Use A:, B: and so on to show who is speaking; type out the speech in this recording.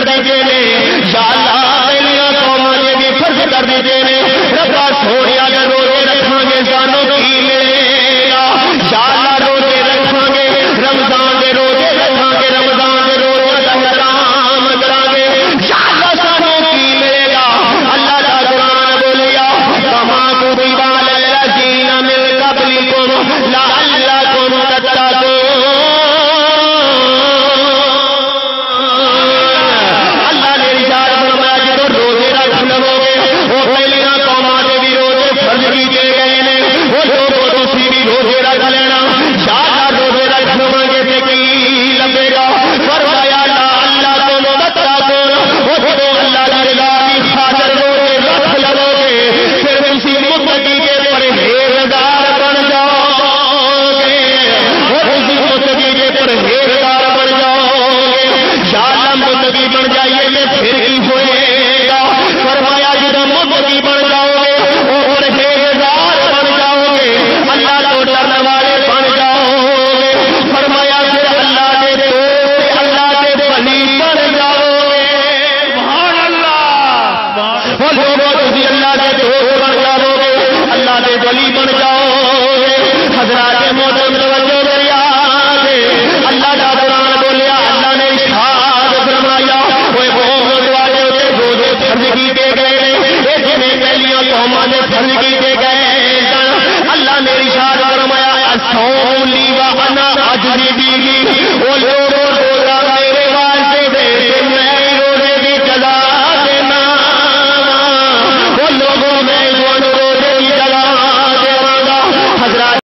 A: کر دیتے ہیں یا اللہ پہلیاں قوماں نے بھی فرض کر دیتے ہیں ربا سونیا دے روزے رکھاں گے سانوں کی ملے گا یا اللہ روزے رکھاں گے رمضان دے روزے رکھاں گے رمضان دے روزے دا احترام کراں گے یا اللہ سانوں کی ملے گا اللہ دا قرآن بولیا کما کتب علی الذین من قبلکم لعلکم تتقون اللہ نے ارشاد فرمایا جدوں روزے رکھ لو گے وہ پہلیاں قوماں دے بھی روزے فرض کیتے گئے نے وہ لوگوں تسی بھی روزے رکھ لینا یا اللہ روزے رکھ لو گے تے کی لگے گا فرمایا اللہ تم تتقون وہ جدوں اللہ دی رضا دی خاطر روزے رکھ لو گے پھر تسی متقی کے پرہیزگار بن جاؤ گے وہ تسی متقی کے پرہیزگار بن جاؤ گے یا اللہ متقی بن جائیے تے پھر کی ہوئے گا فرمایا جدوں متقی بن جاؤ گے وہ پرہیزگار بن جاؤ گے اللہ تو ڈرنے والے بن جاؤ گے فرمایا پھر اللہ دے دوست اللہ دے ولی بن جاؤ گے سبحان اللہ وہ لوگوں تسی اللہ دے دوست بن جاؤ گے اللہ دے ولی بن جاؤ گے حضرات محترم توجہ دریاد اللہ کا قرآن بولیا اللہ نے ارشاد فرمایا وہ بہت والے روزے فرض کیتے گئے یہ جنہیں پہلیاں قوماں نے فرض کیتے گئے اللہ نے ارشاد فرمایا الصوم لی وانا اجری بھی وہ لوگ